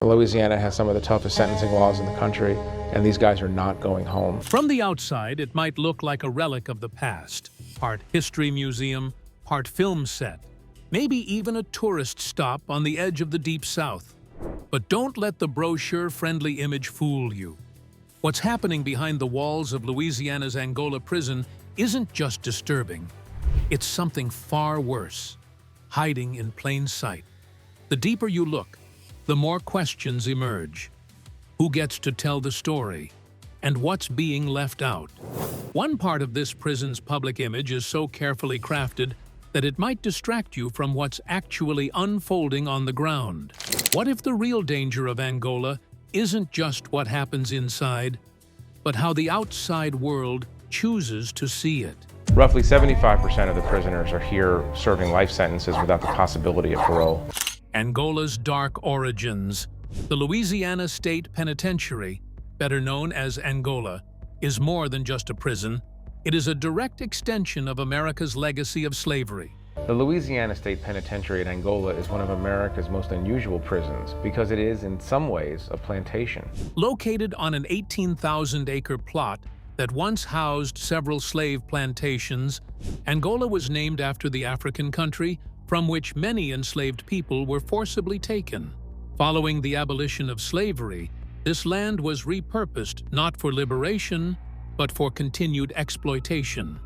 Louisiana has some of the toughest sentencing laws in the country, and these guys are not going home. From the outside, it might look like a relic of the past, part history museum, part film set, maybe even a tourist stop on the edge of the Deep South. But don't let the brochure-friendly image fool you. What's happening behind the walls of Louisiana's Angola prison isn't just disturbing. It's something far worse, hiding in plain sight. The deeper you look, the more questions emerge. Who gets to tell the story? And what's being left out? One part of this prison's public image is so carefully crafted that it might distract you from what's actually unfolding on the ground. What if the real danger of Angola isn't just what happens inside, but how the outside world chooses to see it? Roughly 75% of the prisoners are here serving life sentences without the possibility of parole. Angola's dark origins. The Louisiana State Penitentiary, better known as Angola, is more than just a prison. It is a direct extension of America's legacy of slavery. The Louisiana State Penitentiary at Angola is one of America's most unusual prisons because it is, in some ways, a plantation. Located on an 18,000-acre plot that once housed several slave plantations, Angola was named after the African country from which many enslaved people were forcibly taken. Following the abolition of slavery, this land was repurposed not for liberation, but for continued exploitation.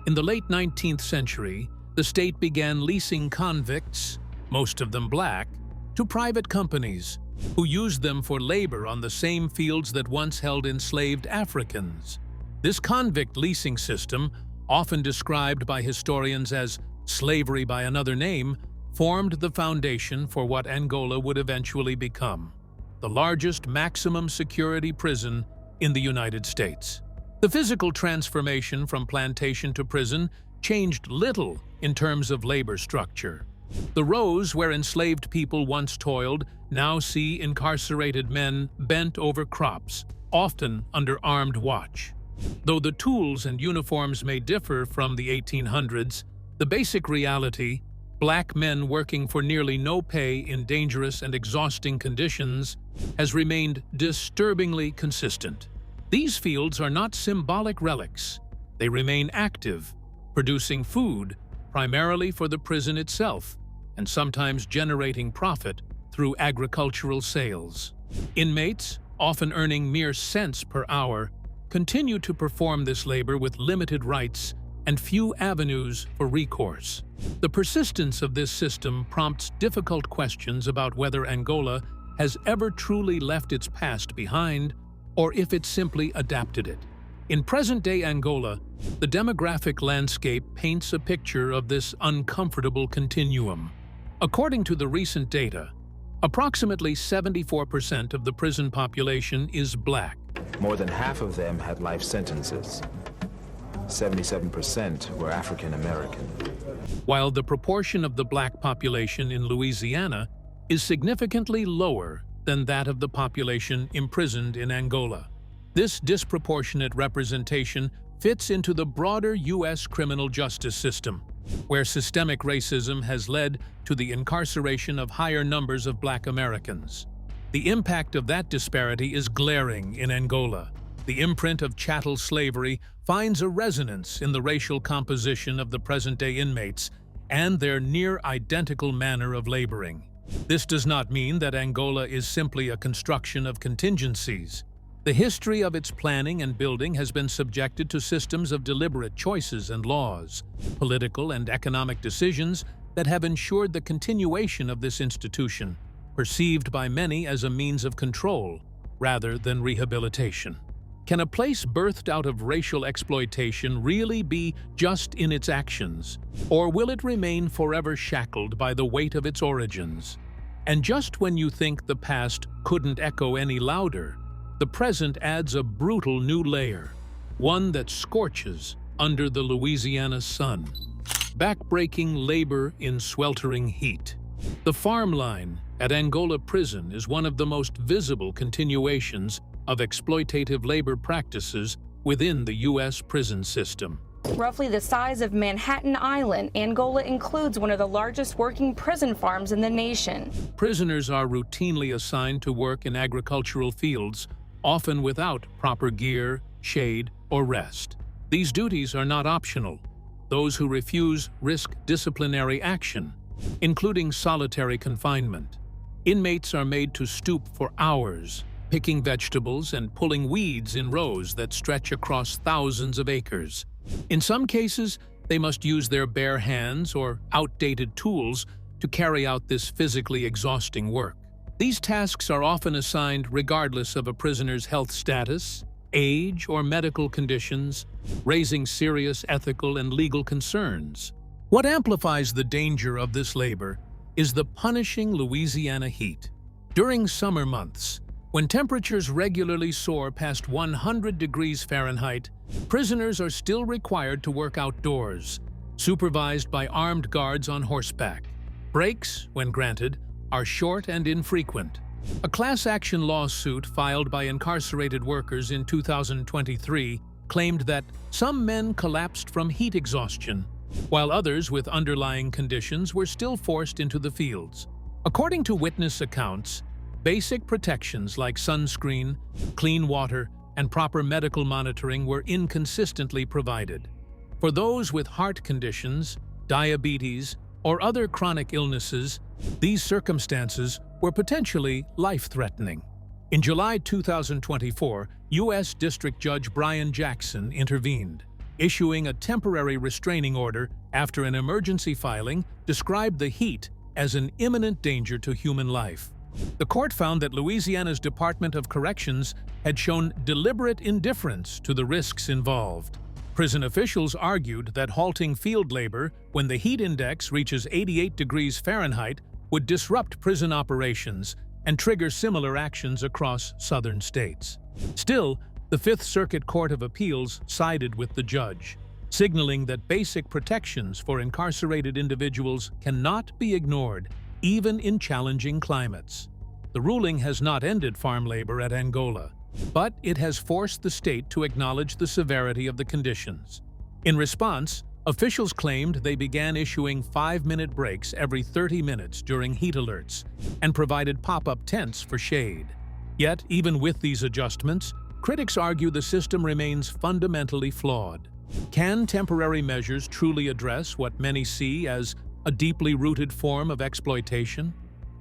In the late 19th century, the state began leasing convicts, most of them black, to private companies, who used them for labor on the same fields that once held enslaved Africans. This convict leasing system, often described by historians as slavery by another name, formed the foundation for what Angola would eventually become, the largest maximum security prison in the United States. The physical transformation from plantation to prison changed little in terms of labor structure. The rows where enslaved people once toiled now see incarcerated men bent over crops, often under armed watch. Though the tools and uniforms may differ from the 1800s, the basic reality, black men working for nearly no pay in dangerous and exhausting conditions, has remained disturbingly consistent. These fields are not symbolic relics. They remain active, producing food primarily for the prison itself, and sometimes generating profit through agricultural sales. Inmates, often earning mere cents per hour, continue to perform this labor with limited rights and few avenues for recourse. The persistence of this system prompts difficult questions about whether Angola has ever truly left its past behind, or if it simply adapted it. In present-day Angola, the demographic landscape paints a picture of this uncomfortable continuum. According to the recent data, approximately 74% of the prison population is black. More than half of them had life sentences. 77% were African American. While the proportion of the black population in Louisiana is significantly lower than that of the population imprisoned in Angola. This disproportionate representation fits into the broader U.S. criminal justice system, where systemic racism has led to the incarceration of higher numbers of black Americans. The impact of that disparity is glaring in Angola. The imprint of chattel slavery finds a resonance in the racial composition of the present-day inmates and their near-identical manner of laboring. This does not mean that Angola is simply a construction of contingencies. The history of its planning and building has been subjected to systems of deliberate choices and laws, political and economic decisions that have ensured the continuation of this institution, perceived by many as a means of control rather than rehabilitation. Can a place birthed out of racial exploitation really be just in its actions, or will it remain forever shackled by the weight of its origins? And just when you think the past couldn't echo any louder, the present adds a brutal new layer, one that scorches under the Louisiana sun. Backbreaking labor in sweltering heat. The farm line at Angola Prison is one of the most visible continuations of exploitative labor practices within the U.S. prison system. Roughly the size of Manhattan Island, Angola includes one of the largest working prison farms in the nation. Prisoners are routinely assigned to work in agricultural fields, often without proper gear, shade, or rest. These duties are not optional. Those who refuse risk disciplinary action, including solitary confinement. Inmates are made to stoop for hours, picking vegetables and pulling weeds in rows that stretch across thousands of acres. In some cases, they must use their bare hands or outdated tools to carry out this physically exhausting work. These tasks are often assigned regardless of a prisoner's health status, age, or medical conditions, raising serious ethical and legal concerns. What amplifies the danger of this labor is the punishing Louisiana heat. During summer months, when temperatures regularly soar past 100 degrees Fahrenheit, prisoners are still required to work outdoors, supervised by armed guards on horseback. Breaks, when granted, are short and infrequent. A class action lawsuit filed by incarcerated workers in 2023 claimed that some men collapsed from heat exhaustion, while others with underlying conditions were still forced into the fields. According to witness accounts, basic protections like sunscreen, clean water, and proper medical monitoring were inconsistently provided. For those with heart conditions, diabetes, or other chronic illnesses, these circumstances were potentially life-threatening. In July 2024, U.S. District Judge Brian Jackson intervened, issuing a temporary restraining order after an emergency filing described the heat as an imminent danger to human life. The court found that Louisiana's Department of Corrections had shown deliberate indifference to the risks involved. Prison officials argued that halting field labor when the heat index reaches 88 degrees Fahrenheit would disrupt prison operations and trigger similar actions across southern states. Still, the Fifth Circuit Court of Appeals sided with the judge, signaling that basic protections for incarcerated individuals cannot be ignored, even in challenging climates. The ruling has not ended farm labor at Angola, but it has forced the state to acknowledge the severity of the conditions. In response, officials claimed they began issuing 5-minute breaks every 30 minutes during heat alerts and provided pop-up tents for shade. Yet, even with these adjustments, critics argue the system remains fundamentally flawed. Can temporary measures truly address what many see as a deeply rooted form of exploitation?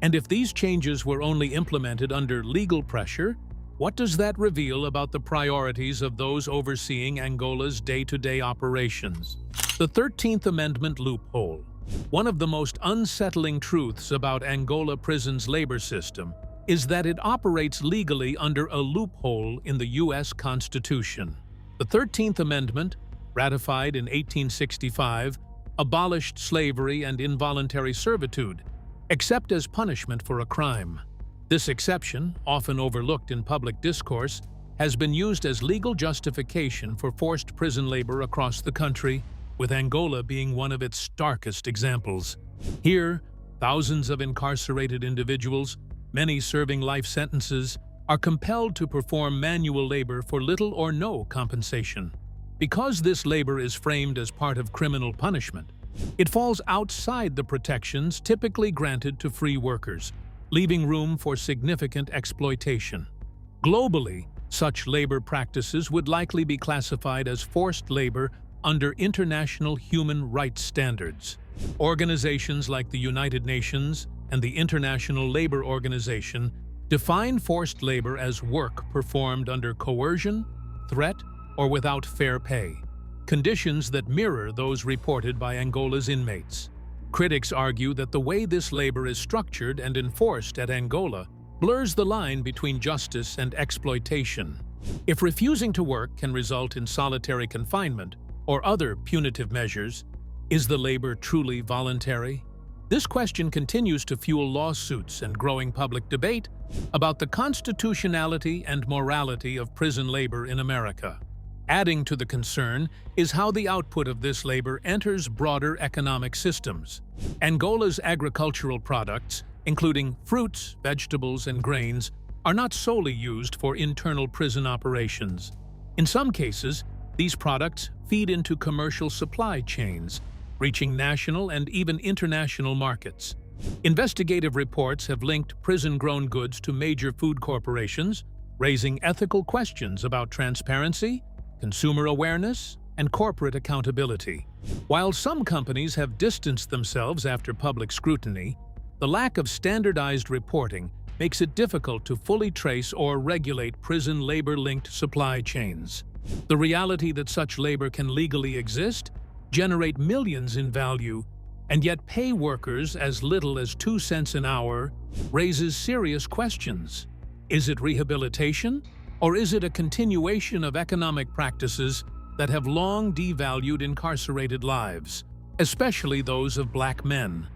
And if these changes were only implemented under legal pressure, what does that reveal about the priorities of those overseeing Angola's day-to-day operations? The 13th Amendment loophole. One of the most unsettling truths about Angola Prison's labor system is that it operates legally under a loophole in the U.S. Constitution. The 13th Amendment, ratified in 1865, abolished slavery and involuntary servitude, except as punishment for a crime. This exception, often overlooked in public discourse, has been used as legal justification for forced prison labor across the country, with Angola being one of its starkest examples. Here, thousands of incarcerated individuals, many serving life sentences, are compelled to perform manual labor for little or no compensation. Because this labor is framed as part of criminal punishment, it falls outside the protections typically granted to free workers, leaving room for significant exploitation. Globally, such labor practices would likely be classified as forced labor under international human rights standards. Organizations like the United Nations and the International Labor Organization define forced labor as work performed under coercion, threat, or without fair pay, conditions that mirror those reported by Angola's inmates. Critics argue that the way this labor is structured and enforced at Angola blurs the line between justice and exploitation. If refusing to work can result in solitary confinement or other punitive measures, is the labor truly voluntary? This question continues to fuel lawsuits and growing public debate about the constitutionality and morality of prison labor in America. Adding to the concern is how the output of this labor enters broader economic systems. Angola's agricultural products, including fruits, vegetables, and grains, are not solely used for internal prison operations. In some cases, These products feed into commercial supply chains, reaching national and even international markets. Investigative reports have linked prison-grown goods to major food corporations, raising ethical questions about transparency, consumer awareness, and corporate accountability. While some companies have distanced themselves after public scrutiny, the lack of standardized reporting makes it difficult to fully trace or regulate prison labor-linked supply chains. The reality that such labor can legally exist, generate millions in value, and yet pay workers as little as 2 cents an hour raises serious questions. Is it rehabilitation, or is it a continuation of economic practices that have long devalued incarcerated lives, especially those of black men?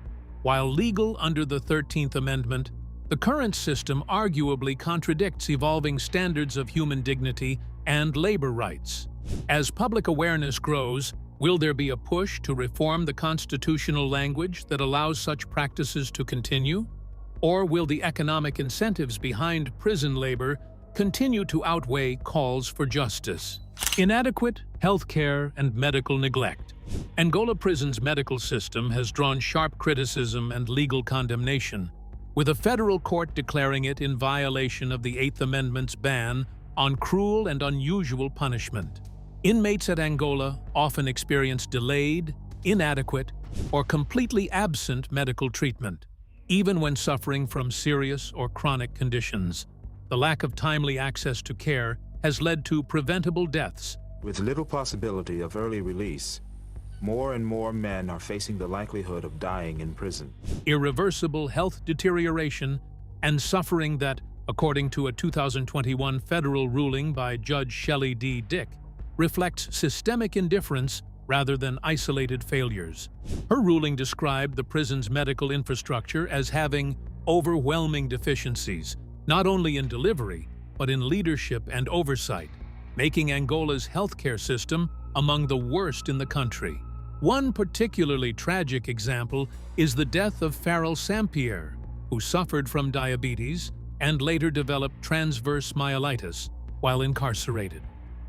While legal under the 13th Amendment, the current system arguably contradicts evolving standards of human dignity and labor rights. As public awareness grows, will there be a push to reform the constitutional language that allows such practices to continue? Or will the economic incentives behind prison labor continue to outweigh calls for justice? Inadequate healthcare and medical neglect. Angola Prison's medical system has drawn sharp criticism and legal condemnation, with a federal court declaring it in violation of the 8th Amendment's ban on cruel and unusual punishment. Inmates at Angola often experience delayed, inadequate, or completely absent medical treatment, even when suffering from serious or chronic conditions. The lack of timely access to care has led to preventable deaths. With little possibility of early release, more and more men are facing the likelihood of dying in prison. Irreversible health deterioration and suffering that, according to a 2021 federal ruling by Judge Shelley D. Dick, reflects systemic indifference rather than isolated failures. Her ruling described the prison's medical infrastructure as having overwhelming deficiencies, not only in delivery, but in leadership and oversight, making Angola's healthcare system among the worst in the country. One particularly tragic example is the death of Farrell Sampierre, who suffered from diabetes and later developed transverse myelitis while incarcerated.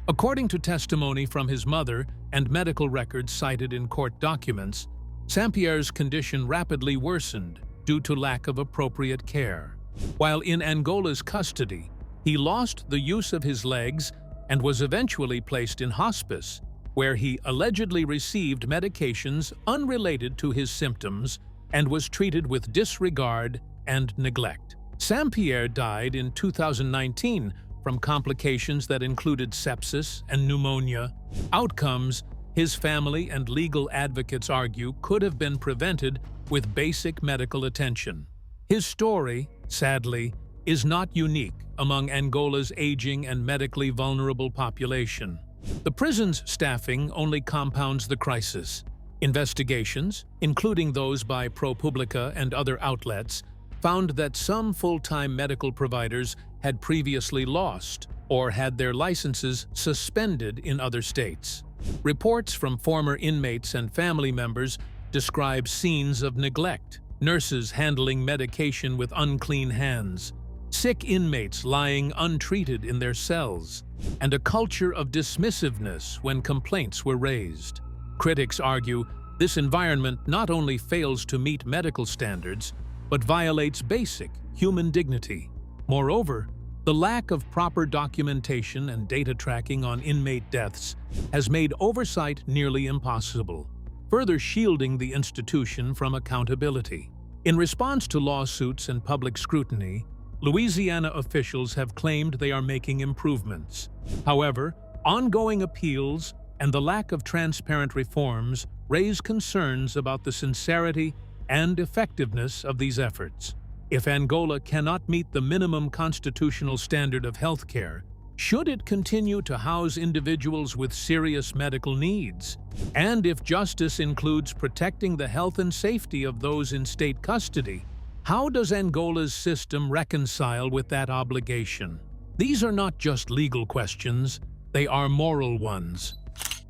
According to testimony from his mother and medical records cited in court documents, Sampierre's condition rapidly worsened due to lack of appropriate care. While in Angola's custody, he lost the use of his legs and was eventually placed in hospice, where he allegedly received medications unrelated to his symptoms and was treated with disregard and neglect. Sampierre died in 2019 from complications that included sepsis and pneumonia, outcomes his family and legal advocates argue could have been prevented with basic medical attention. His story, sadly, is not unique among Angola's aging and medically vulnerable population. The prison's staffing only compounds the crisis. Investigations, including those by ProPublica and other outlets, found that some full-time medical providers had previously lost or had their licenses suspended in other states. Reports from former inmates and family members describe scenes of neglect, nurses handling medication with unclean hands, sick inmates lying untreated in their cells, and a culture of dismissiveness when complaints were raised. Critics argue this environment not only fails to meet medical standards, but violates basic human dignity. Moreover, the lack of proper documentation and data tracking on inmate deaths has made oversight nearly impossible, further shielding the institution from accountability. In response to lawsuits and public scrutiny, Louisiana officials have claimed they are making improvements. However, ongoing appeals and the lack of transparent reforms raise concerns about the sincerity and effectiveness of these efforts. If Angola cannot meet the minimum constitutional standard of healthcare, should it continue to house individuals with serious medical needs? And if justice includes protecting the health and safety of those in state custody, how does Angola's system reconcile with that obligation? These are not just legal questions, they are moral ones.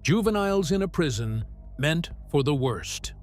Juveniles in a prison meant for the worst.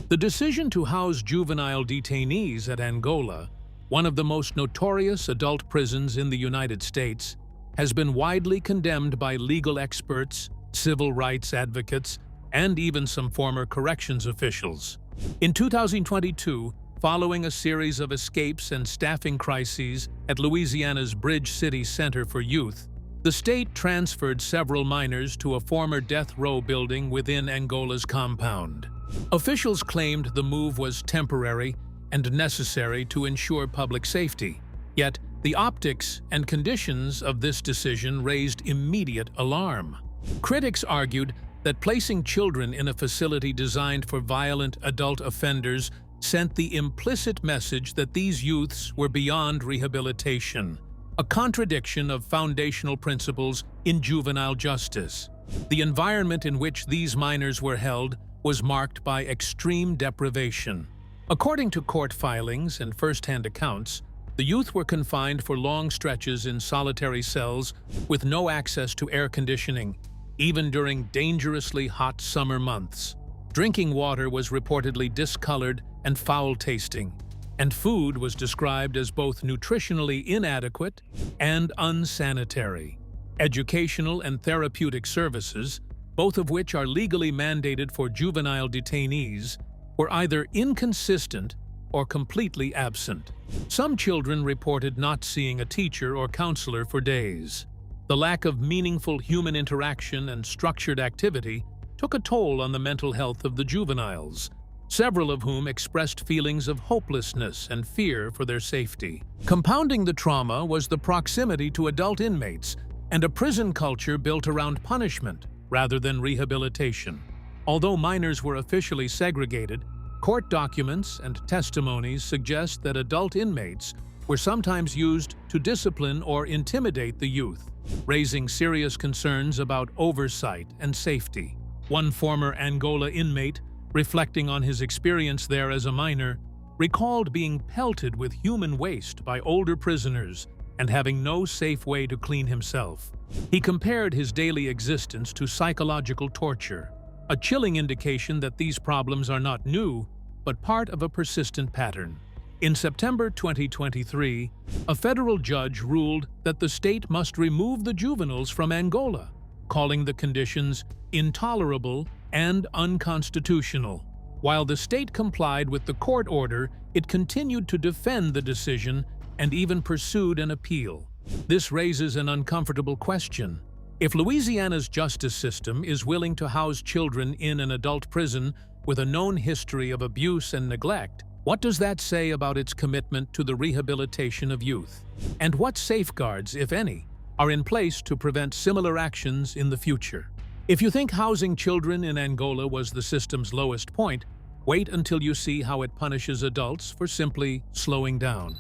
The decision to house juvenile detainees at Angola, one of the most notorious adult prisons in the United States, has been widely condemned by legal experts, civil rights advocates, and even some former corrections officials. In 2022, following a series of escapes and staffing crises at Louisiana's Bridge City Center for Youth, the state transferred several minors to a former death row building within Angola's compound. Officials claimed the move was temporary and necessary to ensure public safety. Yet, the optics and conditions of this decision raised immediate alarm. Critics argued that placing children in a facility designed for violent adult offenders sent the implicit message that these youths were beyond rehabilitation, a contradiction of foundational principles in juvenile justice. The environment in which these minors were held was marked by extreme deprivation. According to court filings and first-hand accounts, the youth were confined for long stretches in solitary cells with no access to air conditioning, even during dangerously hot summer months. Drinking water was reportedly discolored and foul-tasting, and food was described as both nutritionally inadequate and unsanitary. Educational and therapeutic services, both of which are legally mandated for juvenile detainees, were either inconsistent or completely absent. Some children reported not seeing a teacher or counselor for days. The lack of meaningful human interaction and structured activity took a toll on the mental health of the juveniles, several of whom expressed feelings of hopelessness and fear for their safety. Compounding the trauma was the proximity to adult inmates and a prison culture built around punishment rather than rehabilitation. Although minors were officially segregated, court documents and testimonies suggest that adult inmates were sometimes used to discipline or intimidate the youth, raising serious concerns about oversight and safety. One former Angola inmate, reflecting on his experience there as a minor, recalled being pelted with human waste by older prisoners and having no safe way to clean himself. He compared his daily existence to psychological torture, a chilling indication that these problems are not new, but part of a persistent pattern. In September 2023, a federal judge ruled that the state must remove the juveniles from Angola, calling the conditions intolerable and unconstitutional. While the state complied with the court order, it continued to defend the decision and even pursued an appeal. This raises an uncomfortable question. If Louisiana's justice system is willing to house children in an adult prison with a known history of abuse and neglect, what does that say about its commitment to the rehabilitation of youth? And what safeguards, if any, are in place to prevent similar actions in the future? If you think housing children in Angola was the system's lowest point, wait until you see how it punishes adults for simply slowing down.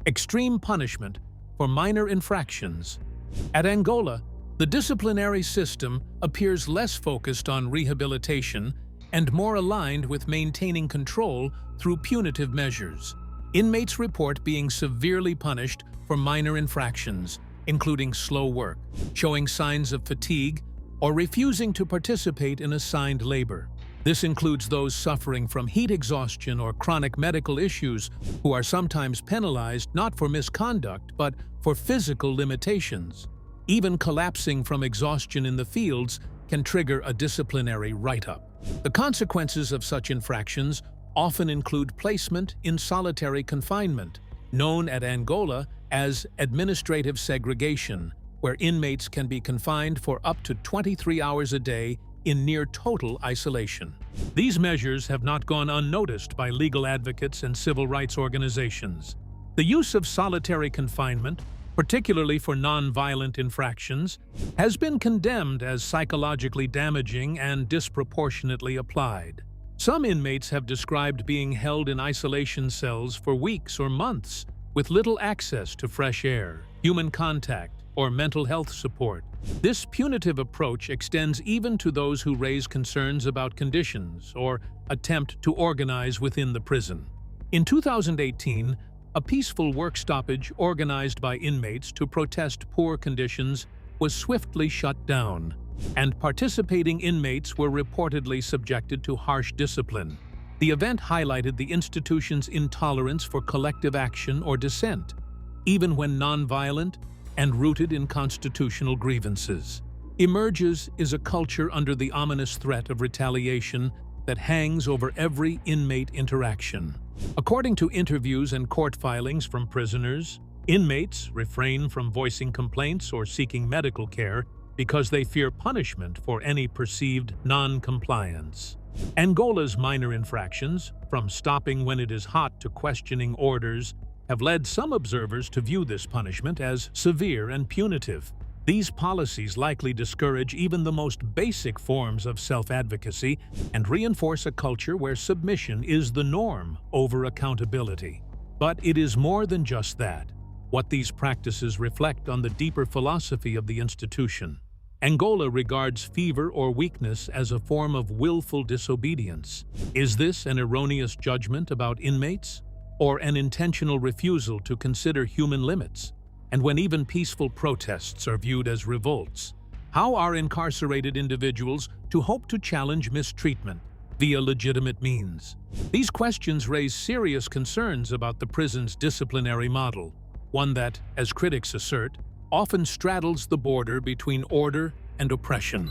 Extreme punishment for minor infractions. At Angola, the disciplinary system appears less focused on rehabilitation and more aligned with maintaining control through punitive measures. Inmates report being severely punished for minor infractions, including slow work, showing signs of fatigue, or refusing to participate in assigned labor. This includes those suffering from heat exhaustion or chronic medical issues who are sometimes penalized not for misconduct but for physical limitations. Even collapsing from exhaustion in the fields can trigger a disciplinary write-up. The consequences of such infractions often include placement in solitary confinement, known at Angola as administrative segregation, where inmates can be confined for up to 23 hours a day in near total isolation. These measures have not gone unnoticed by legal advocates and civil rights organizations. The use of solitary confinement, particularly for non-violent infractions, has been condemned as psychologically damaging and disproportionately applied. Some inmates have described being held in isolation cells for weeks or months, with little access to fresh air, human contact, or mental health support. This punitive approach extends even to those who raise concerns about conditions or attempt to organize within the prison. In 2018, a peaceful work stoppage organized by inmates to protest poor conditions was swiftly shut down, and participating inmates were reportedly subjected to harsh discipline. The event highlighted the institution's intolerance for collective action or dissent, even when nonviolent and rooted in constitutional grievances. emerges is a culture under the ominous threat of retaliation that hangs over every inmate interaction. According to interviews and court filings from prisoners, inmates refrain from voicing complaints or seeking medical care because they fear punishment for any perceived non-compliance. Angola's minor infractions, from stopping when it is hot to questioning orders, have led some observers to view this punishment as severe and punitive. These policies likely discourage even the most basic forms of self-advocacy and reinforce a culture where submission is the norm over accountability. But it is more than just that. What these practices reflect on the deeper philosophy of the institution. Angola regards fever or weakness as a form of willful disobedience. Is this an erroneous judgment about inmates, or an intentional refusal to consider human limits? And when even peaceful protests are viewed as revolts, how are incarcerated individuals to hope to challenge mistreatment via legitimate means? These questions raise serious concerns about the prison's disciplinary model, one that, as critics assert, often straddles the border between order and oppression.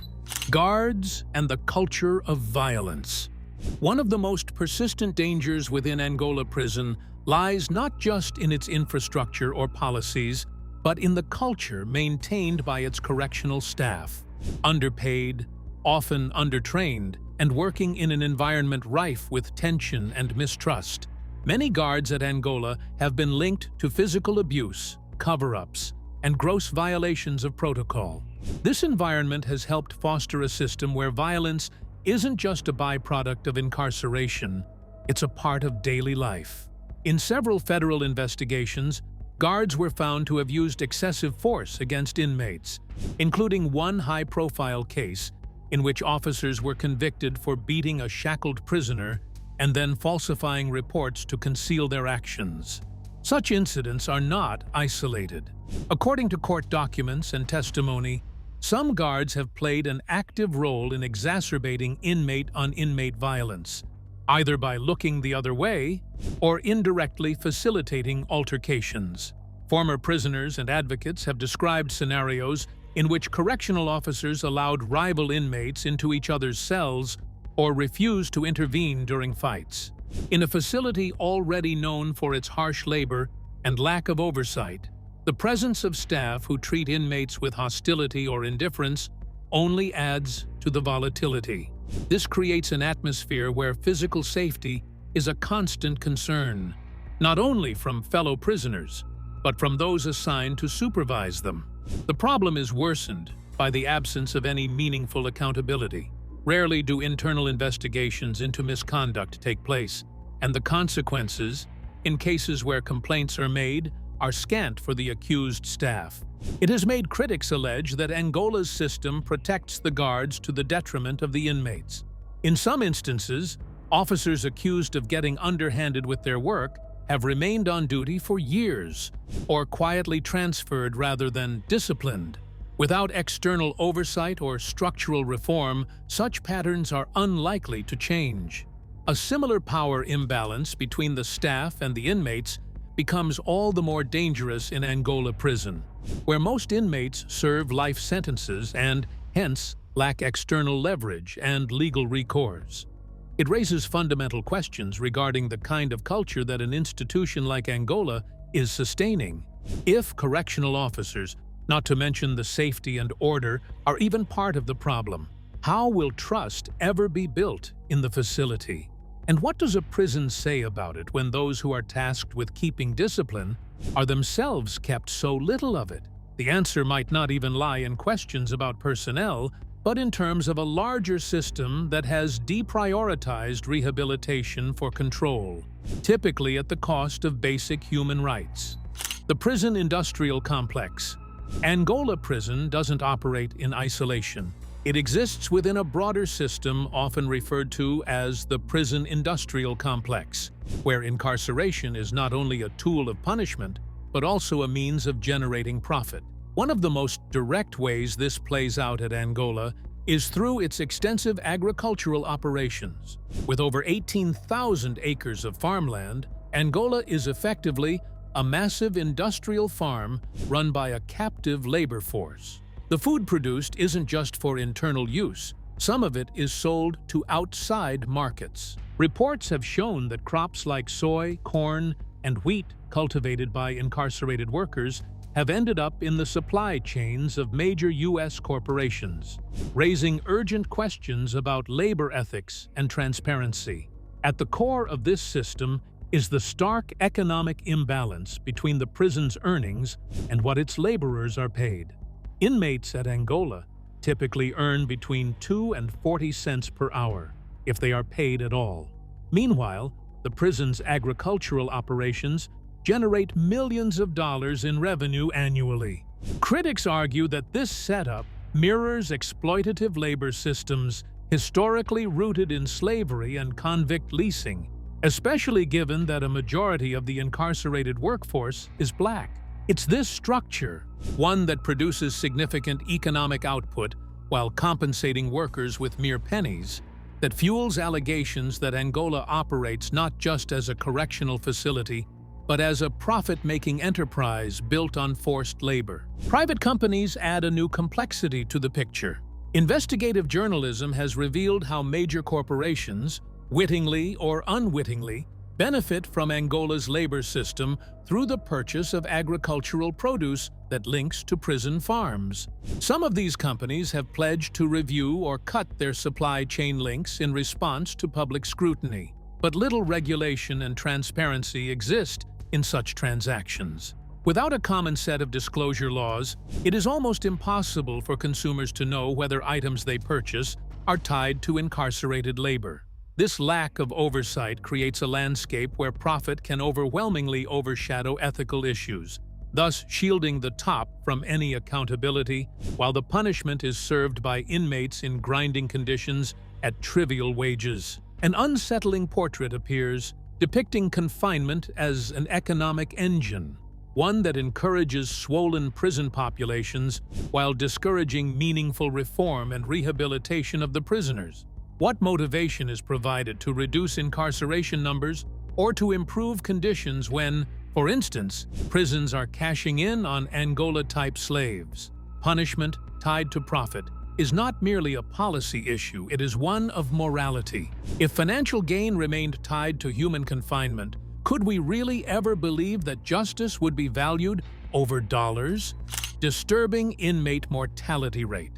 Guards and the culture of violence. One of the most persistent dangers within Angola Prison lies not just in its infrastructure or policies, but in the culture maintained by its correctional staff. Underpaid, often undertrained, and working in an environment rife with tension and mistrust, many guards at Angola have been linked to physical abuse, cover-ups, and gross violations of protocol. This environment has helped foster a system where violence isn't just a byproduct of incarceration, it's a part of daily life. In several federal investigations, guards were found to have used excessive force against inmates, including one high-profile case in which officers were convicted for beating a shackled prisoner and then falsifying reports to conceal their actions. Such incidents are not isolated. According to court documents and testimony, some guards have played an active role in exacerbating inmate-on-inmate violence, either by looking the other way or indirectly facilitating altercations. Former prisoners and advocates have described scenarios in which correctional officers allowed rival inmates into each other's cells or refused to intervene during fights. In a facility already known for its harsh labor and lack of oversight, the presence of staff who treat inmates with hostility or indifference only adds to the volatility. This creates an atmosphere where physical safety is a constant concern, not only from fellow prisoners, but from those assigned to supervise them. The problem is worsened by the absence of any meaningful accountability. Rarely do internal investigations into misconduct take place, and the consequences, in cases where complaints are made, are scant for the accused staff. It has made critics allege that Angola's system protects the guards to the detriment of the inmates. In some instances, officers accused of getting underhanded with their work have remained on duty for years, or quietly transferred rather than disciplined. Without external oversight or structural reform, such patterns are unlikely to change. A similar power imbalance between the staff and the inmates becomes all the more dangerous in Angola Prison, where most inmates serve life sentences and, hence, lack external leverage and legal recourse. It raises fundamental questions regarding the kind of culture that an institution like Angola is sustaining. If correctional officers, not to mention the safety and order, are even part of the problem, how will trust ever be built in the facility? And what does a prison say about it when those who are tasked with keeping discipline are themselves kept so little of it? The answer might not even lie in questions about personnel, but in terms of a larger system that has deprioritized rehabilitation for control, typically at the cost of basic human rights. The prison industrial complex. Angola Prison doesn't operate in isolation. It exists within a broader system often referred to as the prison industrial complex, where incarceration is not only a tool of punishment, but also a means of generating profit. One of the most direct ways this plays out at Angola is through its extensive agricultural operations. With over 18,000 acres of farmland, Angola is effectively a massive industrial farm run by a captive labor force. The food produced isn't just for internal use. Some of it is sold to outside markets. Reports have shown that crops like soy, corn, and wheat cultivated by incarcerated workers have ended up in the supply chains of major U.S. corporations, raising urgent questions about labor ethics and transparency. At the core of this system is the stark economic imbalance between the prison's earnings and what its laborers are paid. Inmates at Angola typically earn between 2 and 40 cents per hour, if they are paid at all. Meanwhile, the prison's agricultural operations generate millions of dollars in revenue annually. Critics argue that this setup mirrors exploitative labor systems historically rooted in slavery and convict leasing, especially given that a majority of the incarcerated workforce is black. It's this structure, one that produces significant economic output while compensating workers with mere pennies, that fuels allegations that Angola operates not just as a correctional facility, but as a profit-making enterprise built on forced labor. Private companies add a new complexity to the picture. Investigative journalism has revealed how major corporations, wittingly or unwittingly, benefit from Angola's labor system through the purchase of agricultural produce that links to prison farms. Some of these companies have pledged to review or cut their supply chain links in response to public scrutiny, but little regulation and transparency exist in such transactions. Without a common set of disclosure laws, it is almost impossible for consumers to know whether items they purchase are tied to incarcerated labor. This lack of oversight creates a landscape where profit can overwhelmingly overshadow ethical issues, thus shielding the top from any accountability, while the punishment is served by inmates in grinding conditions at trivial wages. An unsettling portrait appears, depicting confinement as an economic engine, one that encourages swollen prison populations while discouraging meaningful reform and rehabilitation of the prisoners. What motivation is provided to reduce incarceration numbers or to improve conditions when, for instance, prisons are cashing in on Angola-type slaves? Punishment tied to profit is not merely a policy issue, it is one of morality. If financial gain remained tied to human confinement, could we really ever believe that justice would be valued over dollars? Disturbing inmate mortality rate.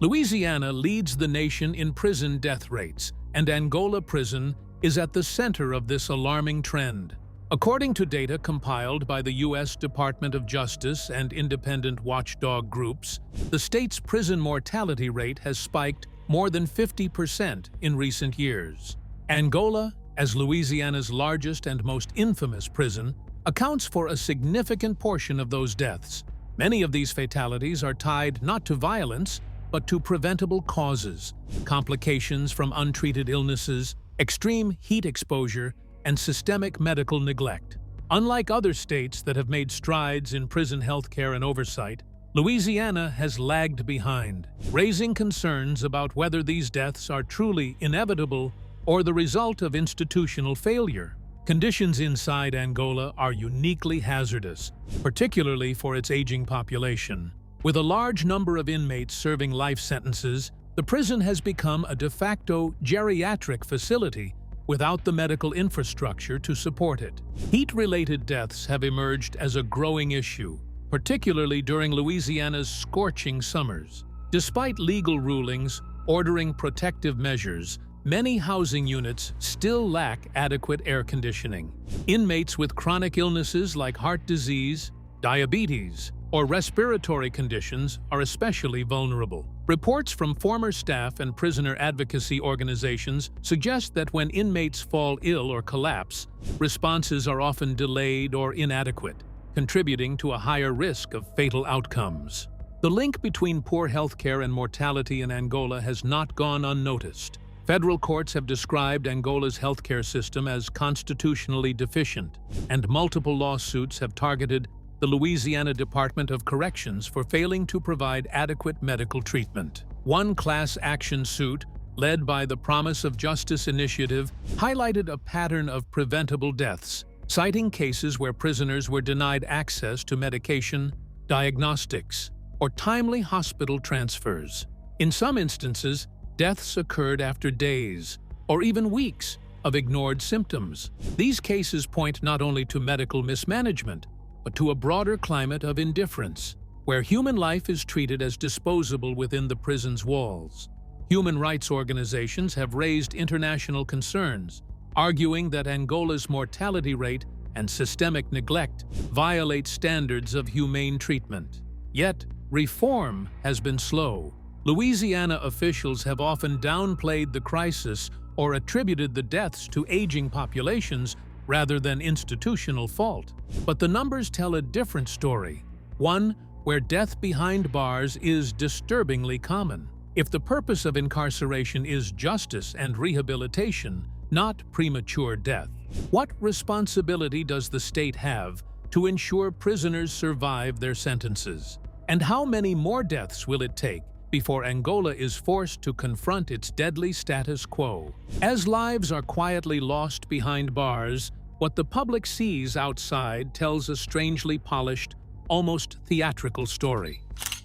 Louisiana leads the nation in prison death rates, and Angola Prison is at the center of this alarming trend. According to data compiled by the U.S. Department of Justice and independent watchdog groups, the state's prison mortality rate has spiked more than 50% in recent years. Angola, as Louisiana's largest and most infamous prison, accounts for a significant portion of those deaths. Many of these fatalities are tied not to violence, but to preventable causes, complications from untreated illnesses, extreme heat exposure, and systemic medical neglect. Unlike other states that have made strides in prison healthcare and oversight, Louisiana has lagged behind, raising concerns about whether these deaths are truly inevitable or the result of institutional failure. Conditions inside Angola are uniquely hazardous, particularly for its aging population. With a large number of inmates serving life sentences, the prison has become a de facto geriatric facility without the medical infrastructure to support it. Heat-related deaths have emerged as a growing issue, particularly during Louisiana's scorching summers. Despite legal rulings ordering protective measures, many housing units still lack adequate air conditioning. Inmates with chronic illnesses like heart disease, diabetes, or respiratory conditions are especially vulnerable. Reports from former staff and prisoner advocacy organizations suggest that when inmates fall ill or collapse, responses are often delayed or inadequate, contributing to a higher risk of fatal outcomes. The link between poor healthcare and mortality in Angola has not gone unnoticed. Federal courts have described Angola's healthcare system as constitutionally deficient, and multiple lawsuits have targeted the Louisiana Department of Corrections for failing to provide adequate medical treatment. One class action suit, led by the Promise of Justice Initiative, highlighted a pattern of preventable deaths, citing cases where prisoners were denied access to medication, diagnostics, or timely hospital transfers. In some instances, deaths occurred after days or even weeks of ignored symptoms. These cases point not only to medical mismanagement, but to a broader climate of indifference, where human life is treated as disposable within the prison's walls. Human rights organizations have raised international concerns, arguing that Angola's mortality rate and systemic neglect violate standards of humane treatment. Yet, reform has been slow. Louisiana officials have often downplayed the crisis or attributed the deaths to aging populations rather than institutional fault. But the numbers tell a different story, one where death behind bars is disturbingly common. If the purpose of incarceration is justice and rehabilitation, not premature death, what responsibility does the state have to ensure prisoners survive their sentences? And how many more deaths will it take before Angola is forced to confront its deadly status quo? As lives are quietly lost behind bars, what the public sees outside tells a strangely polished, almost theatrical story.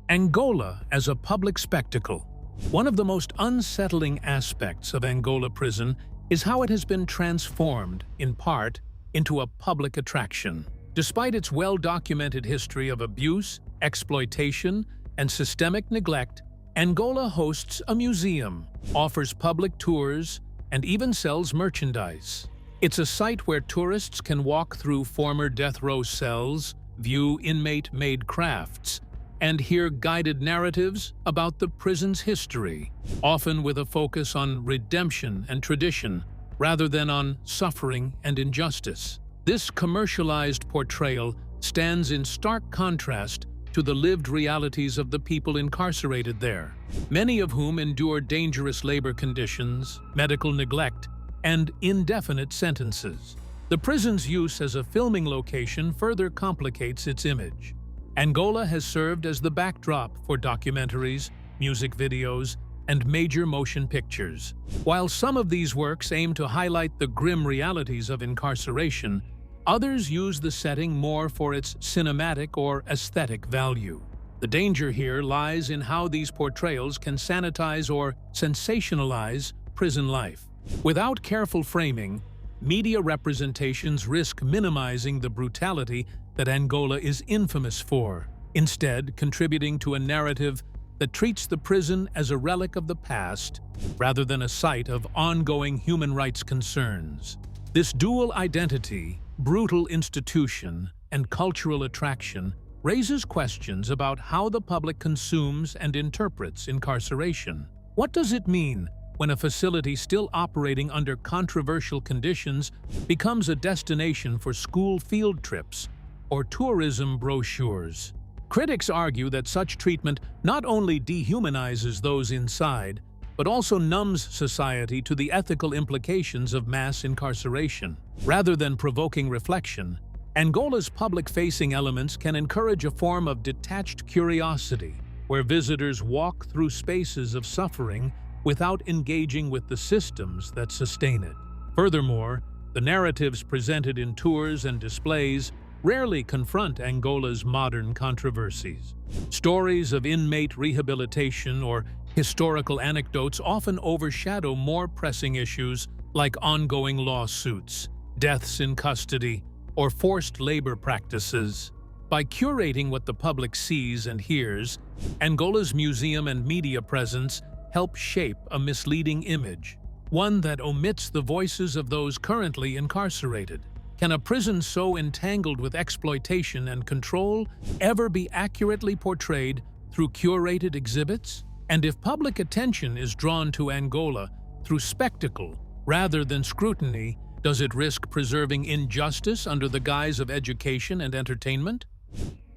Angola as a public spectacle. One of the most unsettling aspects of Angola Prison is how it has been transformed, in part, into a public attraction. Despite its well-documented history of abuse, exploitation, and systemic neglect, Angola hosts a museum, offers public tours, and even sells merchandise. It's a site where tourists can walk through former death row cells, view inmate-made crafts, and hear guided narratives about the prison's history, often with a focus on redemption and tradition, rather than on suffering and injustice. This commercialized portrayal stands in stark contrast to the lived realities of the people incarcerated there, many of whom endure dangerous labor conditions, medical neglect, and indefinite sentences. The prison's use as a filming location further complicates its image. Angola has served as the backdrop for documentaries, music videos, and major motion pictures. While some of these works aim to highlight the grim realities of incarceration, others use the setting more for its cinematic or aesthetic value. The danger here lies in how these portrayals can sanitize or sensationalize prison life. Without careful framing, media representations risk minimizing the brutality that Angola is infamous for, instead contributing to a narrative that treats the prison as a relic of the past rather than a site of ongoing human rights concerns. This dual identity, brutal institution, and cultural attraction raises questions about how the public consumes and interprets incarceration. What does it mean when a facility still operating under controversial conditions becomes a destination for school field trips or tourism brochures? Critics argue that such treatment not only dehumanizes those inside, but also numbs society to the ethical implications of mass incarceration. Rather than provoking reflection, Angola's public-facing elements can encourage a form of detached curiosity, where visitors walk through spaces of suffering without engaging with the systems that sustain it. Furthermore, the narratives presented in tours and displays rarely confront Angola's modern controversies. Stories of inmate rehabilitation or historical anecdotes often overshadow more pressing issues like ongoing lawsuits, deaths in custody, or forced labor practices. By curating what the public sees and hears, Angola's museum and media presence help shape a misleading image, one that omits the voices of those currently incarcerated. Can a prison so entangled with exploitation and control ever be accurately portrayed through curated exhibits? And if public attention is drawn to Angola through spectacle rather than scrutiny, does it risk preserving injustice under the guise of education and entertainment?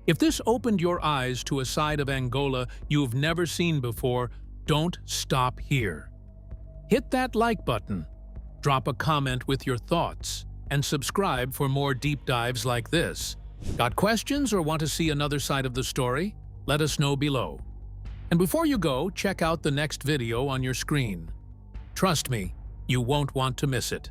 If this opened your eyes to a side of Angola you've never seen before, don't stop here. Hit that like button, drop a comment with your thoughts, and subscribe for more deep dives like this. Got questions or want to see another side of the story? Let us know below. And before you go, check out the next video on your screen. Trust me, you won't want to miss it.